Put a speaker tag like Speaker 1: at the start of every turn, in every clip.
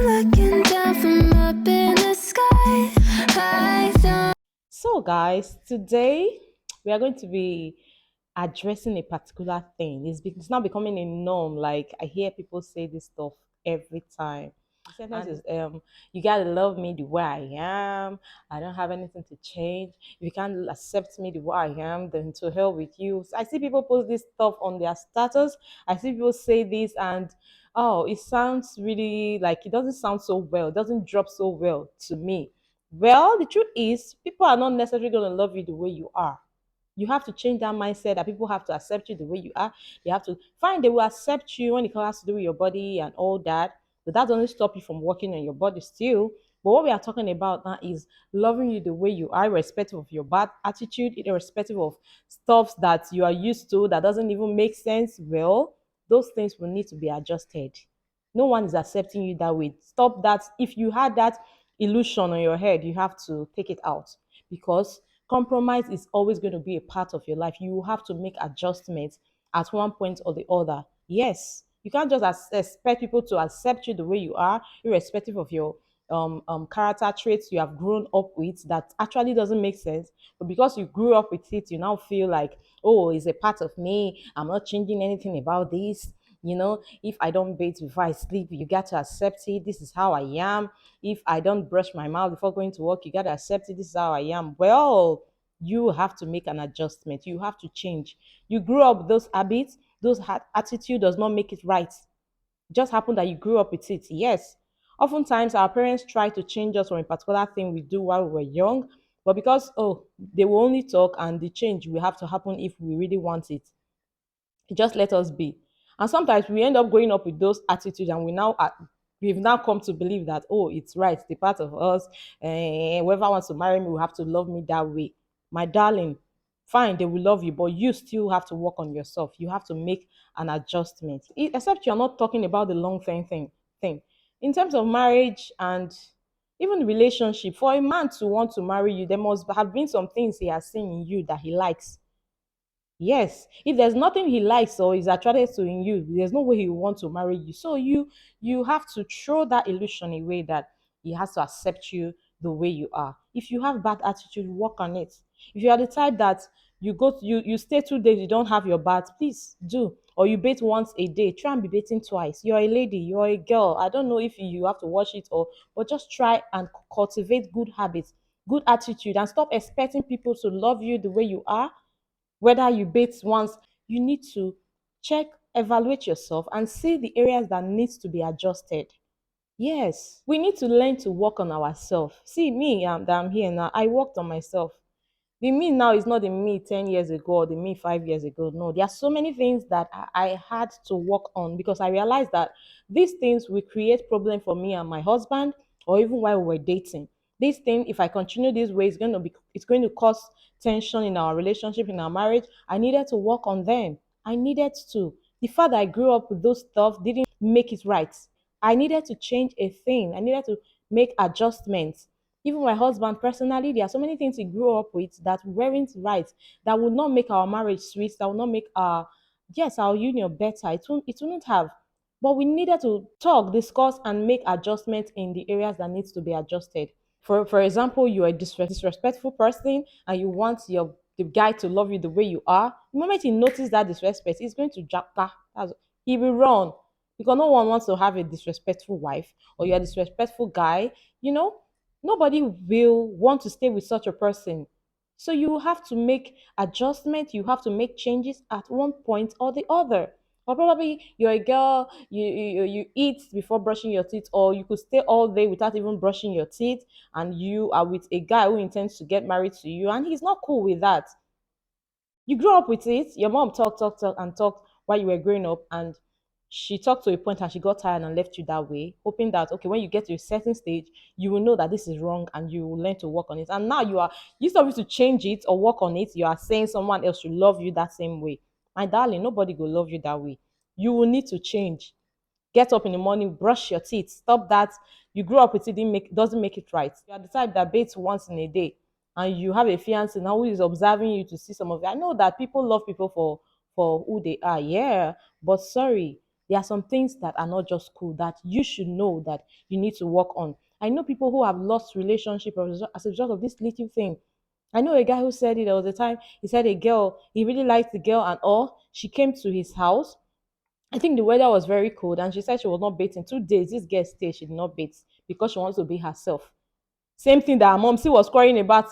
Speaker 1: looking down from up in the sky. I don't.
Speaker 2: So, guys, today we are going to be addressing a particular thing. It's now becoming a norm. Like, I hear people say this stuff every time. The sentence is, you gotta love me the way I am. I don't have anything to change. If you can't accept me the way I am, then to hell with you. So I see people post this stuff on their status. I see people say this, and oh, it sounds really like it doesn't sound so well. It doesn't drop so well to me. Well, the truth is, people are not necessarily going to love you the way you are. You have to change that mindset that people have to accept you the way you are. They have to find they will accept you when it has to do with your body and all that. But that doesn't stop you from working on your body still. But what we are talking about now is loving you the way you are, irrespective of your bad attitude, irrespective of stuff that you are used to that doesn't even make sense. Well, those things will need to be adjusted. No one is accepting you that way. Stop that. If you had that illusion on your head, you have to take it out because compromise is always going to be a part of your life. You have to make adjustments at one point or the other. Yes, you can't just expect people to accept you the way you are, irrespective of your character traits you have grown up with that actually doesn't make sense. But because you grew up with it, you now feel like, oh, it's a part of me. I'm not changing anything about this. If I don't bathe before I sleep, you got to accept it. This is how I am. If I don't brush my mouth before going to work, you got to accept it. This is how I am. Well, you have to make an adjustment. You have to change. You grew up with those habits, those attitude does not make it right. It just happened that you grew up with it. Yes. Oftentimes, our parents try to change us from a particular thing we do while we were young, but because, oh, they will only talk and the change will have to happen if we really want it. Just let us be. And sometimes we end up growing up with those attitudes, and we've now come to believe that, oh, it's right, it's the part of us. Whoever wants to marry me will have to love me that way. My darling, fine, they will love you, but you still have to work on yourself. You have to make an adjustment. Except you're not talking about the long term thing. In terms of marriage and even relationship, for a man to want to marry you, there must have been some things he has seen in you that he likes. Yes, if there's nothing he likes or is attracted to in you, there's no way he will want to marry you. So you have to throw that illusion away that he has to accept you the way you are. If you have bad attitude, work on it. If you are the type that you stay 2 days, you don't have your bath, please do. Or you bathe once a day, try and be bathing twice. You're a lady, you're a girl. I don't know if you have to wash it or but just try and cultivate good habits, good attitude, and stop expecting people to love you the way you are whether you bathe once. You need to check, evaluate yourself and see the areas that needs to be adjusted. Yes, we need to learn to work on ourselves. See me, that I'm here now, I worked on myself. The me now is not the me 10 years ago or the me 5 years ago. No, there are so many things that I had to work on because I realized that these things will create problem for me and my husband or even while we were dating. This thing, if I continue this way, it's going to cause tension in our relationship, in our marriage. I needed to work on them. I needed to. The fact that I grew up with those stuff didn't make it right. I needed to change a thing. I needed to make adjustments. Even my husband personally, there are so many things he grew up with that weren't right, that would not make our marriage sweet, that would not make our union better. It wouldn't have. But we needed to talk, discuss, and make adjustments in the areas that needs to be adjusted. For example, you're a disrespectful person and you want the guy to love you the way you are. The moment he notices that disrespect, he's going to japa. He will run because no one wants to have a disrespectful wife or you're a disrespectful guy. You know, nobody will want to stay with such a person. So you have to make adjustment, you have to make changes at one point or the other. Or probably you're a girl, you eat before brushing your teeth, or you could stay all day without even brushing your teeth, and you are with a guy who intends to get married to you, and he's not cool with that. You grew up with it. Your mom talked and talked while you were growing up, and she talked to a point and she got tired and left you that way, hoping that okay, when you get to a certain stage, you will know that this is wrong and you will learn to work on it. And now you start to change it or work on it. You are saying someone else should love you that same way. My darling, nobody will love you that way. You will need to change. Get up in the morning, brush your teeth. Stop that. You grew up with it, doesn't make it right. You are the type that bates once in a day, and you have a fiance now who is observing you to see some of it. I know that people love people for who they are, yeah, but sorry, There are some things that are not just cool that you should know that you need to work on. I know people who have lost relationship as a result of this little thing. I know a guy who said it. There was a time he said a girl, he really liked the girl and all. She came to his house. I think the weather was very cold, and she said she was not bathing. 2 days, this girl stayed, she did not bathe because she wants to be herself. Same thing that her mom still was crying about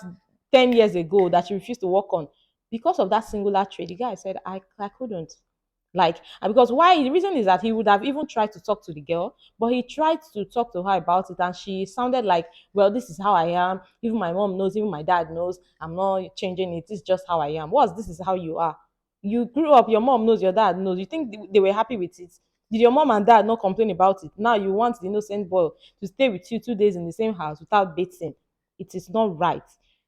Speaker 2: 10 years ago that she refused to work on. Because of that singular trait, the guy said, I couldn't. Like, and because why? The reason is that he would have even tried to talk to the girl, but he tried to talk to her about it, and she sounded like, well, this is how I am. Even my mom knows, even my dad knows. I'm not changing it. It's just how I am. What's this is how you are? You grew up, your mom knows, your dad knows. You think they were happy with it? Did your mom and dad not complain about it? Now you want the innocent boy to stay with you 2 days in the same house without dating. It is not right.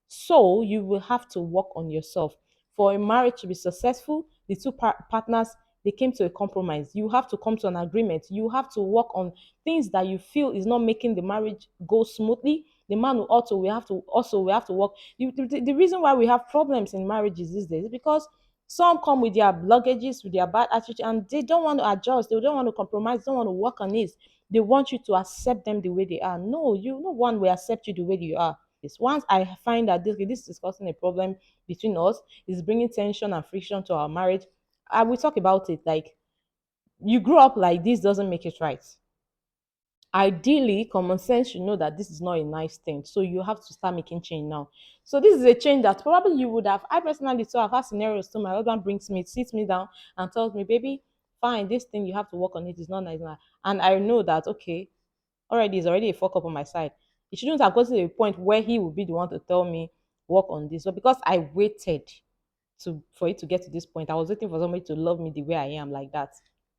Speaker 2: So you will have to work on yourself. For a marriage to be successful, the two partners, they came to a compromise. You have to come to an agreement. You have to work on things that you feel is not making the marriage go smoothly. The man will also we have to work. The reason why we have problems in marriages these days is because some come with their luggages, with their bad attitude, and they don't want to adjust. They don't want to compromise. They don't want to work on it. They want you to accept them the way they are. No, no one will accept you the way you are. Yes. Once I find that this is causing a problem between us, is bringing tension and friction to our marriage, I will talk about it. Like, you grew up like this doesn't make it right. Ideally, common sense should know that this is not a nice thing. So you have to start making change now. So this is a change that probably you would have. I personally too have had scenarios too. My husband brings me, sits me down and tells me, baby, fine, this thing you have to work on it is not nice now. And I know that okay, already is already a fuck up on my side. It shouldn't have gotten to a point where he would be the one to tell me work on this. But because I waited to for it to get to this point, I was waiting for somebody to love me the way I am like that.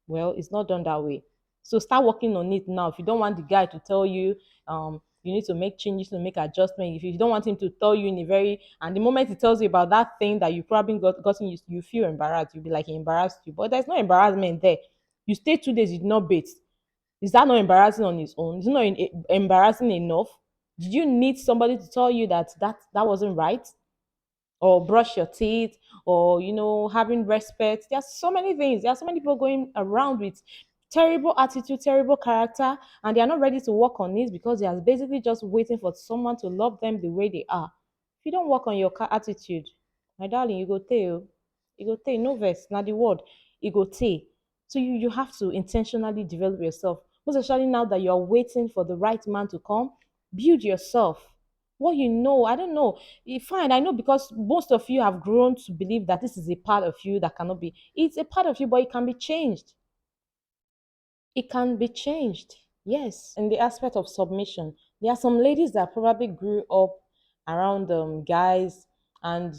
Speaker 2: Well, it's not done that way. So start working on it now. If you don't want the guy to tell you, you need to make changes, to make adjustments. If you don't want him to tell you in a very, and the moment he tells you about that thing that you probably gotten used to, you feel embarrassed. You'll be like, he embarrassed you. But there's no embarrassment there. You stay 2 days, you did not bathe. Is that not embarrassing on its own? Is it not embarrassing enough? Did you need somebody to tell you that wasn't right? Or brush your teeth, or having respect. There are so many things. There are so many people going around with terrible attitude, terrible character, and they are not ready to work on it because they are basically just waiting for someone to love them the way they are. If you don't work on your attitude, my darling, you go tell. You go tell. No verse, not the word. You go tell. So you have to intentionally develop yourself. Most especially now that you're waiting for the right man to come, build yourself. What you know, I don't know. Fine, I know because most of you have grown to believe that this is a part of you that cannot be. It's a part of you, but it can be changed. It can be changed. Yes. In the aspect of submission, there are some ladies that probably grew up around guys, and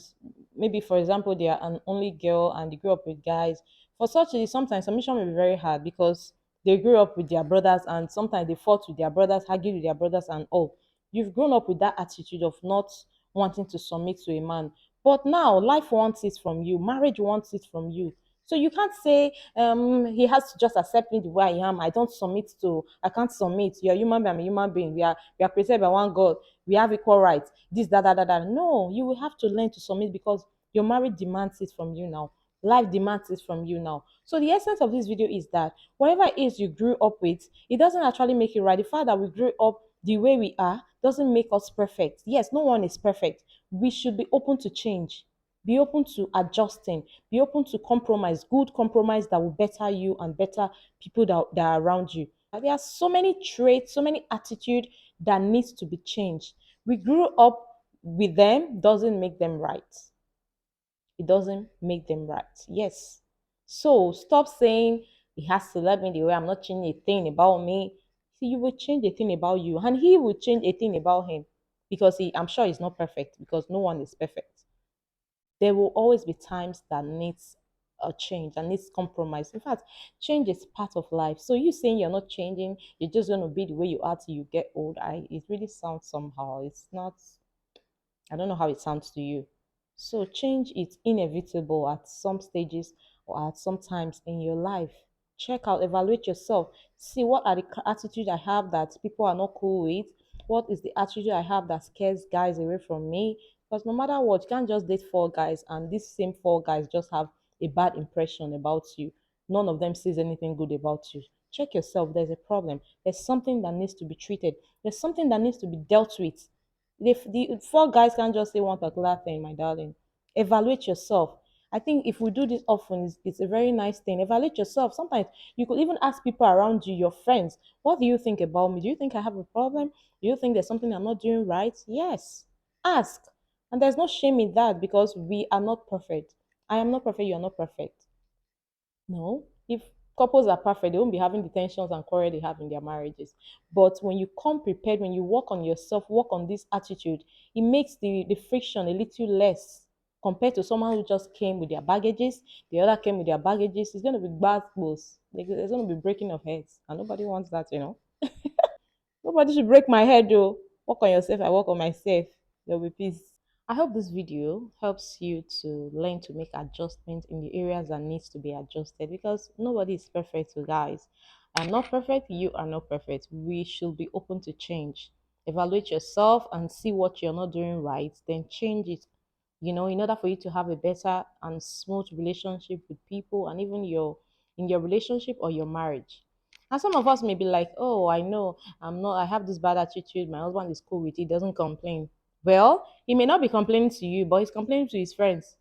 Speaker 2: maybe, for example, they are an only girl and they grew up with guys. For such, sometimes submission may be very hard because they grew up with their brothers, and sometimes they fought with their brothers, argued with their brothers, and all. You've grown up with that attitude of not wanting to submit to a man. But now life wants it from you, marriage wants it from you. So you can't say he has to just accept me the way I am. I can't submit. You're a human being, I'm a human being. We are created by one God. We have equal rights. This, that, that, that, that. No, you will have to learn to submit because your marriage demands it from you now. Life demands it from you now. So the essence of this video is that whatever it is you grew up with, it doesn't actually make it right. The fact that we grew up the way we are doesn't make us perfect. Yes, no one is perfect. We should be open to change, be open to adjusting, be open to compromise, good compromise that will better you and better people that are around you. There are so many traits, so many attitude that needs to be changed. We grew up with them doesn't make them right. It doesn't make them right. Yes. So stop saying he has to love me the way I'm not changing a thing about me. See, you will change a thing about you, and he will change a thing about him because I'm sure he's not perfect because no one is perfect. There will always be times that needs a change and needs compromise. In fact, change is part of life. So you saying you're not changing, you're just going to be the way you are till you get old. It really sounds somehow. It's not. I don't know how it sounds to you. So change is inevitable at some stages or at some times in your life. Check out, evaluate yourself. See what are the attitude I have that people are not cool with. What is the attitude I have that scares guys away from me? Because no matter what, you can't just date four guys and these same four guys just have a bad impression about you. none of them says anything good about you. Check yourself. There's a problem. There's something that needs to be treated. There's something that needs to be dealt with. The four guys can't just say one particular thing, my darling. Evaluate yourself. I think if we do this often, it's a very nice thing. Evaluate yourself. Sometimes you could even ask people around you, your friends, what do you think about me? Do you think I have a problem? Do you think there's something I'm not doing right? Yes. Ask. And there's no shame in that because we are not perfect. I am not perfect. You are not perfect. No. If couples are perfect, they won't be having the tensions and quarrel they have in their marriages. But when you come prepared, when you work on yourself, work on this attitude, it makes the friction a little less compared to someone who just came with their baggages, the other came with their baggages. It's going to be bad close. There's going to be breaking of heads. And nobody wants that. Nobody should break my head, though. Work on yourself, I work on myself. There'll be peace. I hope this video helps you to learn to make adjustments in the areas that needs to be adjusted because nobody is perfect, so guys. I'm not perfect, you are not perfect. We should be open to change. Evaluate yourself and see what you're not doing right, then change it. In order for you to have a better and smooth relationship with people and even your relationship or your marriage. And some of us may be like, oh, I know I have this bad attitude. My husband is cool with it, doesn't complain. Well, he may not be complaining to you, but he's complaining to his friends.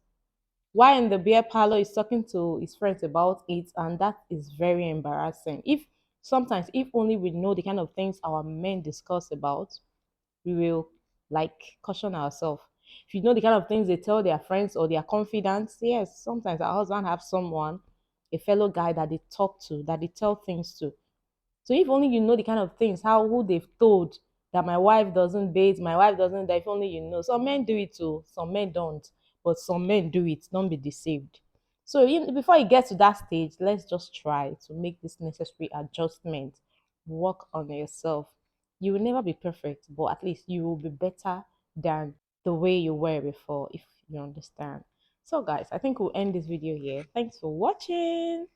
Speaker 2: While in the beer parlor, he's talking to his friends about it, and that is very embarrassing. If only we know the kind of things our men discuss about, we will like caution ourselves. If you know the kind of things they tell their friends or their confidants, yes, sometimes our husband have someone, a fellow guy that they talk to, that they tell things to. So if only you know the kind of things, how who they've told that my wife doesn't bathe, my wife doesn't that if only you know. Some men do it too, some men don't, but some men do it. Don't be deceived. So before you get to that stage, let's just try to make this necessary adjustment. Work on yourself. You will never be perfect, but at least you will be better than the way you were before, if you understand. So guys, I think we'll end this video here. Thanks for watching.